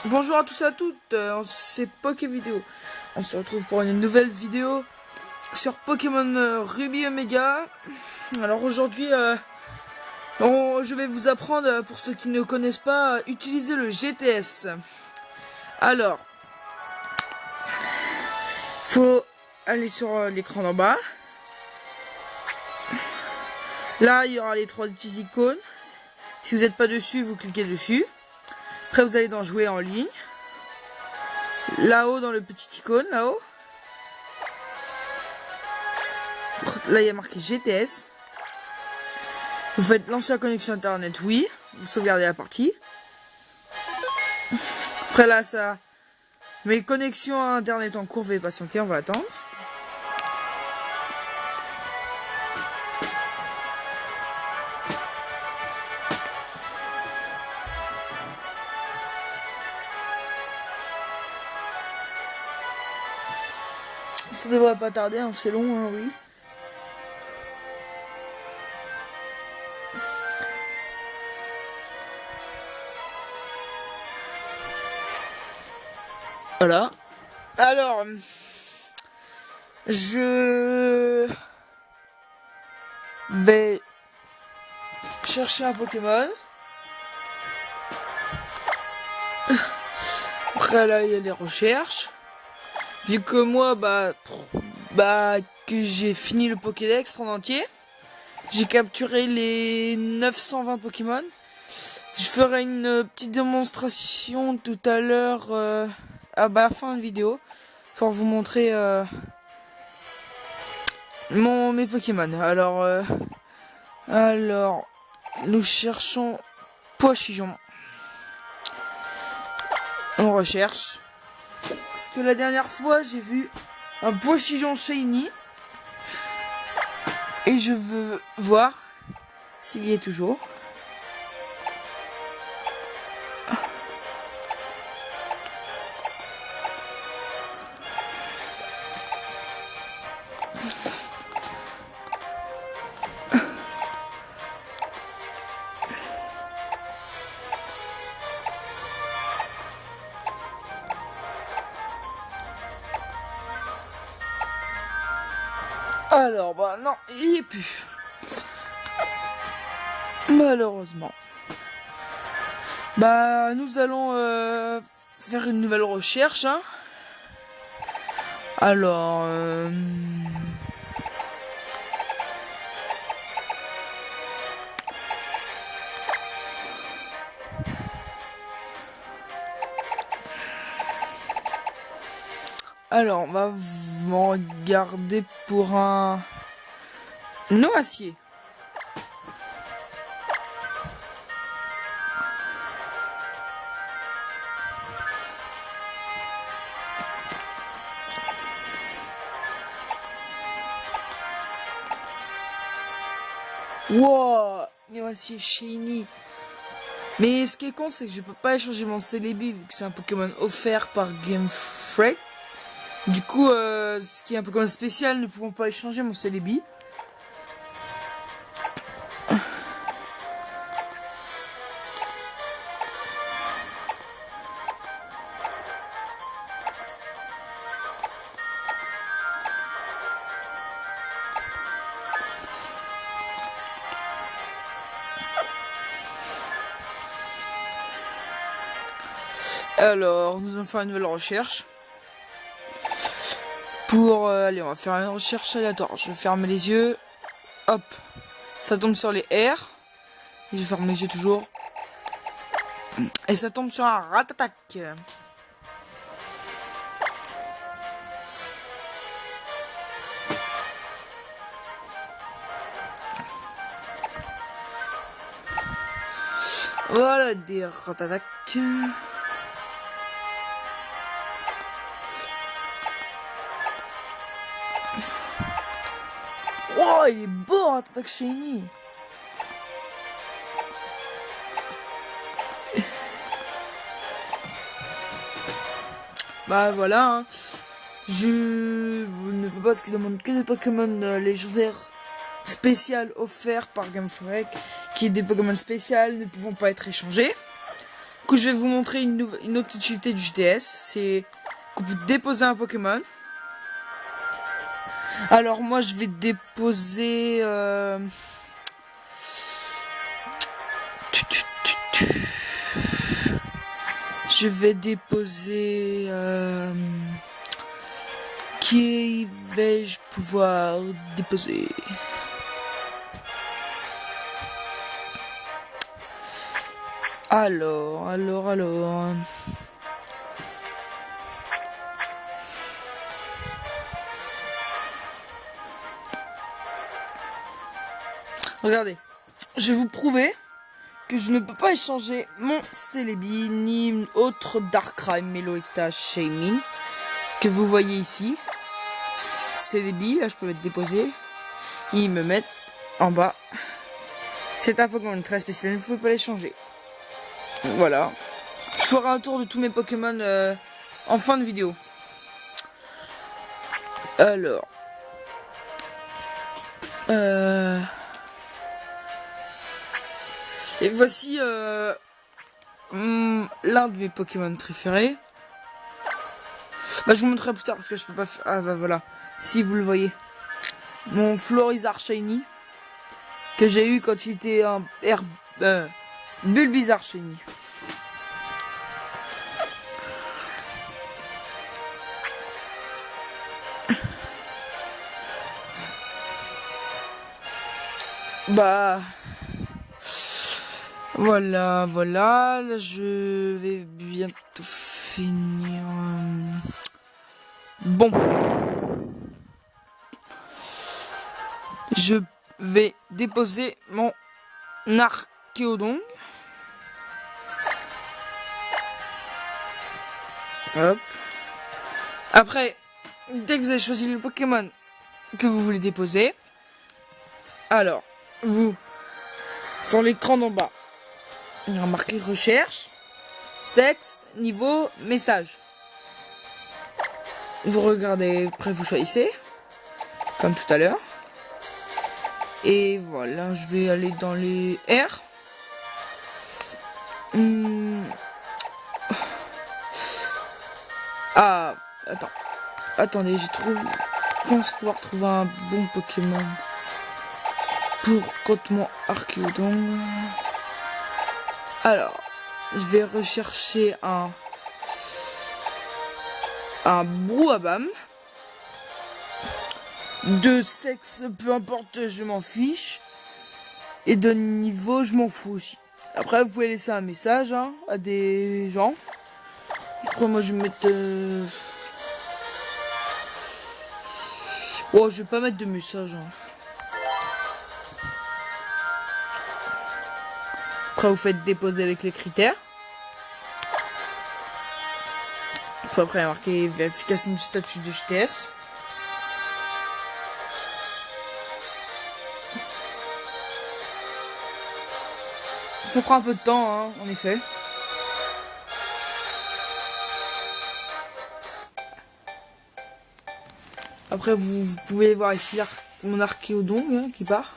Bonjour à tous et à toutes, c'est Pokévidéo. On se retrouve pour une nouvelle vidéo sur Pokémon Ruby Omega. Alors aujourd'hui, je vais vous apprendre, pour ceux qui ne connaissent pas, à utiliser le GTS. Alors, faut aller sur l'écran d'en bas. Là, il y aura les trois petites icônes. Si vous n'êtes pas dessus, vous cliquez dessus. Après, vous allez dans jouer en ligne. Là-haut, dans le petit icône, là-haut. Là, il y a marqué GTS. Vous faites lancer la connexion internet, oui. Vous sauvegardez la partie. Après là, ça... Mes connexions à internet en cours, veuillez patienter, on va attendre. Ça devrait pas tarder, hein, c'est long, hein, oui. Voilà. Alors, je vais chercher un Pokémon. Après là, il y a des recherches. Vu que moi, que j'ai fini le Pokédex en entier, j'ai capturé les 920 Pokémon. Je ferai une petite démonstration tout à l'heure à la fin de vidéo pour vous montrer mes Pokémon. Alors, nous cherchons Poichijon. On recherche. Parce que la dernière fois, j'ai vu un Poichijon Shiny. Et je veux voir s'il y est toujours. Alors, non, il n'y est plus. Malheureusement. Nous allons faire une nouvelle recherche. Hein. Alors... Alors, on va regarder pour un noacier. Wow, noacier shiny. Mais ce qui est con, c'est que je peux pas échanger mon Celebi vu que c'est un Pokémon offert par Game Freak. Du coup, ce qui est un Pokémon spécial, ne pouvons pas échanger mon Celebi. Alors, nous allons faire une nouvelle recherche. Allez, on va faire une recherche aléatoire. Je vais fermer les yeux. Hop. Ça tombe sur les R. Et je ferme les yeux toujours. Et ça tombe sur un Ratatac. Voilà, des Ratatac. Oh, il est beau, Ratatac Shiny. Voilà. Hein. Je ne peux pas, ce qui demande que des Pokémon légendaires spéciales offerts par Game Freak, qui est des Pokémon spéciales ne pouvant pas être échangés. coup, je vais vous montrer une autre petite utilité du GTS. C'est qu'on peut déposer un Pokémon. Alors moi, je vais déposer... Je vais déposer... Qui vais-je pouvoir déposer? Alors... Regardez, je vais vous prouver que je ne peux pas échanger mon Celebi ni autre Darkrai Meloetta Shiny que vous voyez ici. Celebi, là je peux mettre déposé. Ils me mettent en bas. C'est un Pokémon très spécial, je ne peux pas l'échanger. Voilà. Je ferai un tour de tous mes Pokémon en fin de vidéo. Alors. Et voici l'un de mes Pokémon préférés. Bah, je vous montrerai plus tard parce que je peux pas faire... Ah bah voilà, si vous le voyez. Mon Florizarre Shiny. Que j'ai eu quand il était un Bulbizarre Shiny. Bah... Voilà, là, je vais bientôt finir. Bon. Je vais déposer mon Archéodon. Hop. Après, dès que vous avez choisi le Pokémon que vous voulez déposer, alors, vous, sur l'écran d'en bas, il y a marqué recherche, sexe, niveau, message. Vous regardez, après vous choisissez, comme tout à l'heure. Et voilà, je vais aller dans les R. Ah, attendez, je pense pouvoir trouver un bon Pokémon pour mon Archéodon. Alors, je vais rechercher un Brouhabam. De sexe, peu importe, je m'en fiche. Et de niveau, je m'en fous aussi. Après, vous pouvez laisser un message à des gens. Après, moi, je vais mettre... Oh, je vais pas mettre de message. Après, vous faites déposer avec les critères. Après, il y a marqué vérification du statut de GTS. Ça prend un peu de temps, en effet. Après, vous pouvez voir ici mon Archéodon qui part.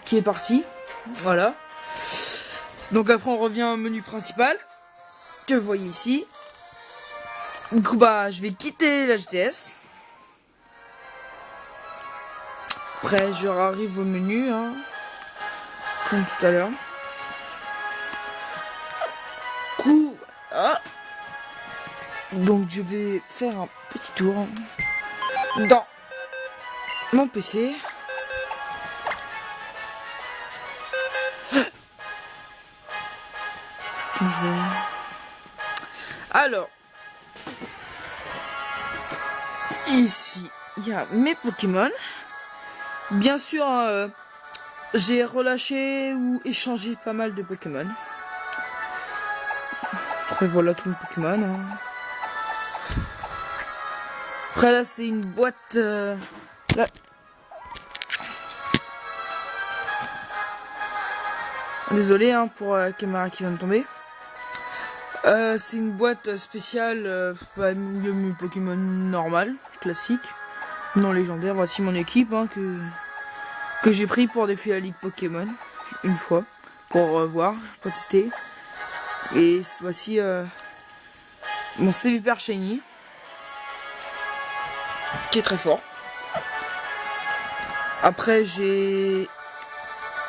Qui est parti. Voilà. Donc après, on revient au menu principal. Que vous voyez ici. Du coup, bah, je vais quitter la GTS. Après, je arrive au menu, comme tout à l'heure. Donc je vais faire un petit tour dans mon PC. Alors, ici, il y a mes Pokémon. Bien sûr, j'ai relâché ou échangé pas mal de Pokémon. Après, voilà tous mes Pokémon. Après, là, c'est une boîte... là. Désolé pour la caméra qui vient de tomber. C'est une boîte spéciale, mes Pokémon normal, classique, non légendaire. Voici mon équipe que j'ai pris pour défier la Ligue Pokémon une fois. pour voir, pour tester. Et voici mon Sévipère Shiny, qui est très fort. Après j'ai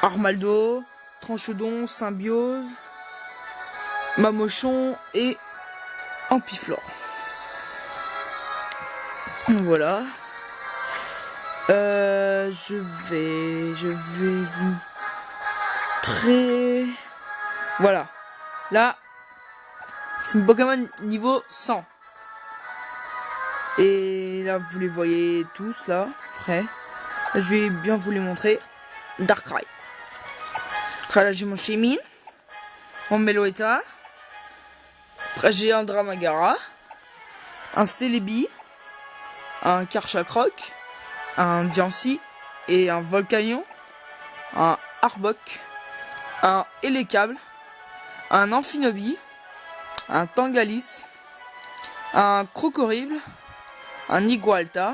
Armaldo, Tranchodon, Symbiose, Mamochon et Ampiflore. Voilà. Je vais vous montrer. Voilà. Là, c'est une Pokémon niveau 100. Et là, vous les voyez tous là, près. Là, je vais bien vous les montrer. Darkrai. Après là, j'ai mon Shaymin, mon Meloetta. Après, j'ai un Dramagara, un Celebi, un Karchakroc, un Diancie et un Volcanion, un Arbok, un Elekable, un Amphinobi, un Tangalis, un Crocorible, un Igualta,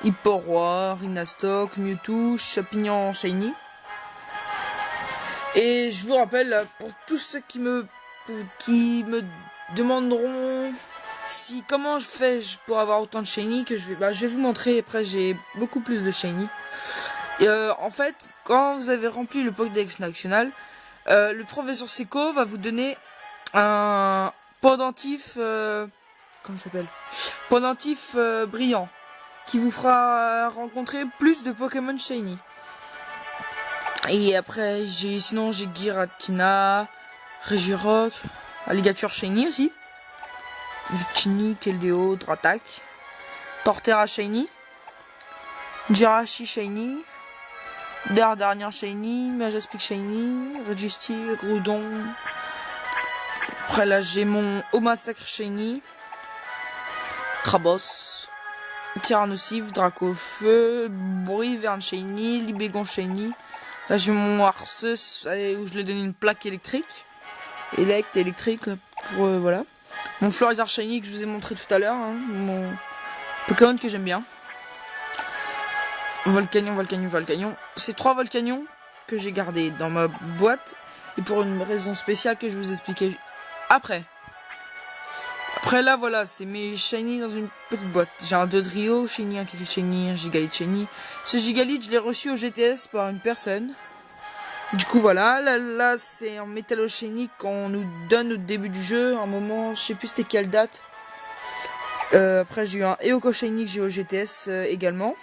Hipporoi, Rhinastock, Mewtwo, Chapignon Shiny. Et je vous rappelle, pour tous ceux qui me demanderont comment je fais pour avoir autant de Shiny, que je vais vous montrer. Après, j'ai beaucoup plus de Shiny. Et en fait, quand vous avez rempli le Pokédex national, le professeur Seco va vous donner un pendentif, comment ça s'appelle, pendentif brillant, qui vous fera rencontrer plus de Pokémon Shiny. Et après, sinon j'ai Giratina, Regirock, Alligator Shiny aussi, Victini, Keldeo, Dratak, Torterra Shiny, Jirachi Shiny, Dardarnian Shiny, Majaspic Shiny, Registeel, Groudon. Après là j'ai mon Omasacre Shiny, Krabos, Tyrannosif, Dracofeu, Bruyvern Shiny, Libégon Shiny. Là j'ai mon Arceus où je lui ai donné une plaque électrique. Électrique pour voilà. Mon Florizard Shiny que je vous ai montré tout à l'heure, hein, mon Pokémon que j'aime bien. Volcanion. C'est 3 Volcanions que j'ai gardés dans ma boîte et pour une raison spéciale que je vous expliquer après. Après là voilà, c'est mes Shiny dans une petite boîte. J'ai un Dodrio Shiny, un Kiki Shiny, un Gigalith Shiny. Ce Gigalith je l'ai reçu au GTS par une personne. Du coup voilà, là c'est un Métallo Shiny qu'on nous donne au début du jeu. Un moment, je sais plus c'était quelle date. Après j'ai eu un Eoko Shiny que j'ai au GTS également.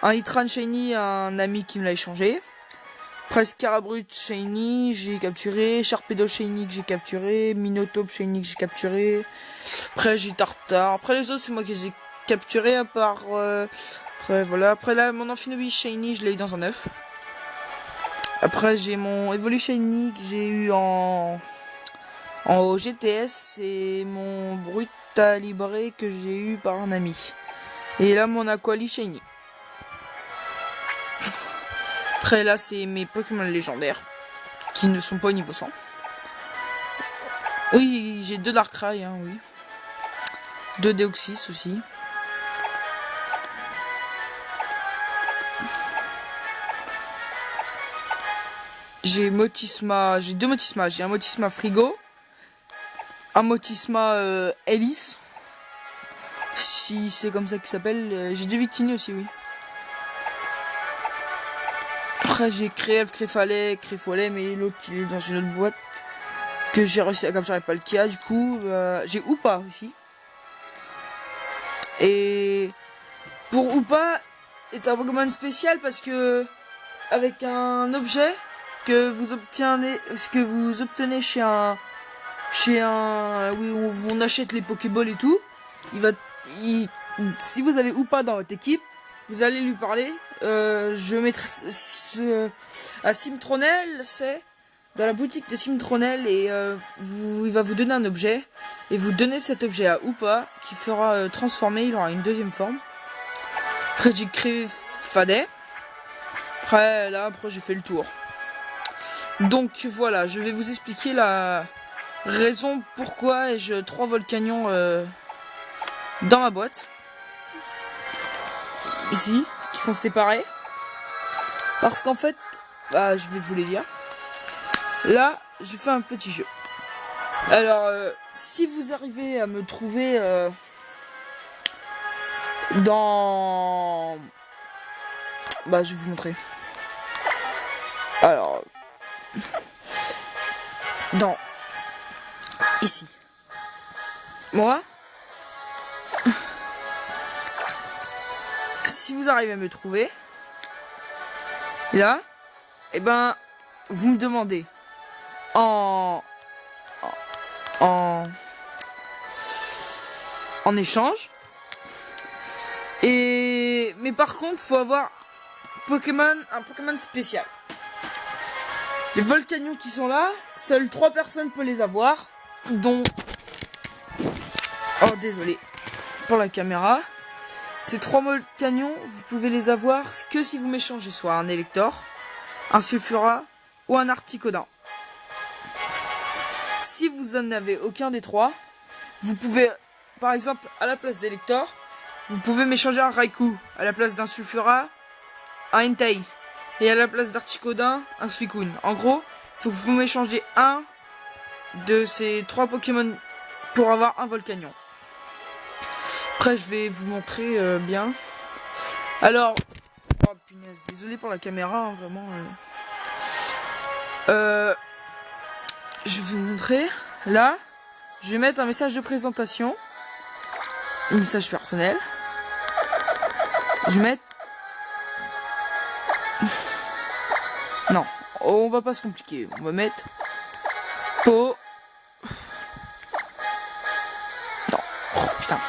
Un Hitran Shiny, un ami qui me l'a échangé. Après Scarabrut Shiny, j'ai capturé. Sharpedo Shiny que j'ai capturé. Minotaur Shiny que j'ai capturé. Après j'ai Tartare. Après les autres c'est moi qui les ai capturés à part... Après voilà. Après là mon Amphinobi Shiny je l'ai eu dans un œuf. Après j'ai mon Evoli Shiny que j'ai eu en GTS. Et mon Brutalibré que j'ai eu par un ami. Et là mon Aquali Shiny. Après là c'est mes Pokémon légendaires qui ne sont pas au niveau 100. Oui j'ai 2 Darkrai, hein, oui. 2 Deoxys aussi. J'ai Motisma, j'ai 2 Motisma. J'ai un Motisma Frigo, un Motisma Hélice, si c'est comme ça qu'il s'appelle. J'ai 2 Victini aussi, oui. Après j'ai Créelf, Créfolet, mais l'autre il est dans une autre boîte que j'ai réussi à capturer pas le Kia. Du coup j'ai Hoopa aussi. Et pour Hoopa est un Pokémon spécial parce que avec un objet que vous obtenez chez un oui, où on achète les Pokéballs et tout, si vous avez Hoopa dans votre équipe, vous allez lui parler. Je mettrai à Simtronel, c'est dans la boutique de Simtronel, et il va vous donner un objet et vous donnez cet objet à Hoopa qui fera transformer, il aura une deuxième forme. Après j'ai créé Fadet. Après j'ai fait le tour. Donc voilà, je vais vous expliquer la raison pourquoi ai-je 3 Volcanions dans ma boîte. Ici, qui sont séparés. Parce qu'en fait, je vais vous les dire. Là, je fais un petit jeu. Alors, si vous arrivez à me trouver dans... Bah, je vais vous montrer. Alors... Dans... Ici. Moi. Si vous arrivez à me trouver... Là... Et ben... Vous me demandez... En échange. Mais par contre, faut avoir un Pokémon spécial. Les Volcanions qui sont là, seules 3 personnes peuvent les avoir, dont... Oh, désolé pour la caméra. Ces 3 Volcanions, vous pouvez les avoir que si vous m'échangez soit un Elector, un Sulfura ou un Articodin. Si vous n'en avez aucun des 3, vous pouvez, par exemple, à la place d'Elector, vous pouvez m'échanger un Raikou, à la place d'un Sulfura, un Entei, et à la place d'Articodin, un Suicune. En gros, il faut que vous m'échangez un de ces 3 Pokémon pour avoir un Volcanion. Après, je vais vous montrer bien. Alors, oh punaise, désolé pour la caméra, hein, vraiment. Je vais vous montrer. Là, je vais mettre un message de présentation. Un message personnel. Je vais mettre... Non, on va pas se compliquer. On va mettre... Po... Non, oh putain.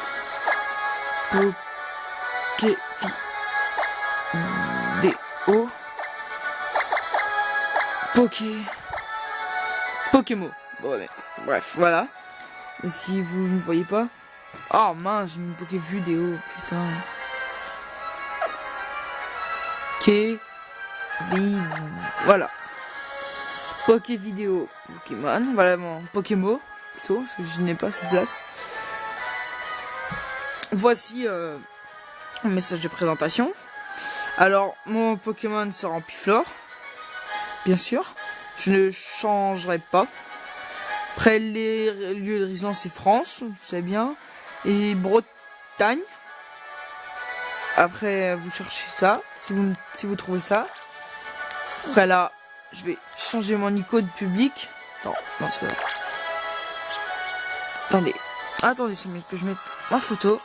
Poké... Pokémo. Bon, ouais. Bref, voilà. Et si vous ne voyez pas... Oh mince, j'ai mis Poké Vidéo, putain. Voilà. Poké Vidéo Pokémon. Voilà mon Pokémo, plutôt, parce que je n'ai pas cette place. Voici un message de présentation. Alors, mon Pokémon sera en Piflore. Bien sûr. Je ne changerai pas. Après, les lieux de résidence, c'est France, vous savez bien. Et Bretagne. Après, vous cherchez ça, si vous trouvez ça. Après là, je vais changer mon icône public. Non, c'est vrai. Attendez, c'est mieux que je mette ma photo.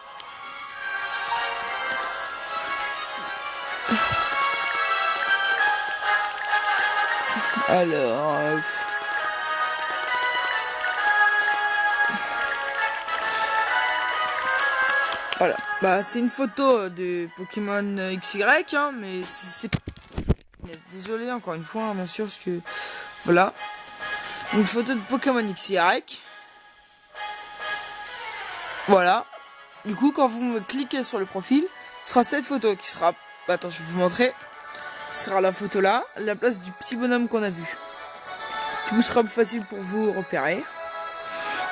Alors... Voilà, bah c'est une photo de Pokémon XY, hein, mais c'est... Désolé encore une fois, hein, bien sûr, parce que... Voilà. Une photo de Pokémon XY. Voilà. Du coup, quand vous me cliquez sur le profil, ce sera cette photo qui sera... Attends, je vais vous montrer. Ce sera la photo là, à la place du petit bonhomme qu'on a vu. Du coup, ce sera plus facile pour vous repérer.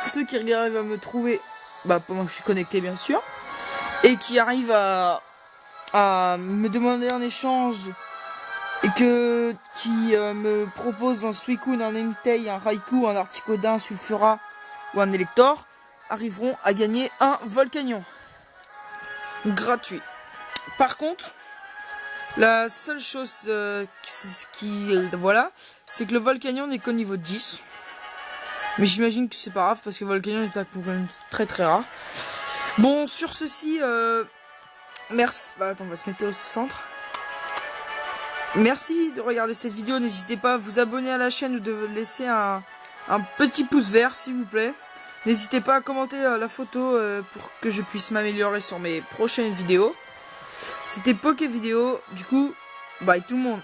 Ceux qui arrivent à me trouver, bah pendant que je suis connecté bien sûr, et qui arrivent à me demander un échange et qui me propose un Suicune, un Entei, un Raikou, un Articodin, un Sulfura ou un Elector, arriveront à gagner un Volcanion gratuit. Par contre, la seule chose voilà, c'est que le Volcanion n'est qu'au niveau 10. Mais j'imagine que c'est pas grave parce que Volcanion est un Pokémon très très rare. Bon, sur ceci, merci. Bah, attends, on va se mettre au centre. Merci de regarder cette vidéo. N'hésitez pas à vous abonner à la chaîne ou de laisser un petit pouce vert, s'il vous plaît. N'hésitez pas à commenter la photo pour que je puisse m'améliorer sur mes prochaines vidéos. C'était Poké Vidéo. Du coup, bye tout le monde.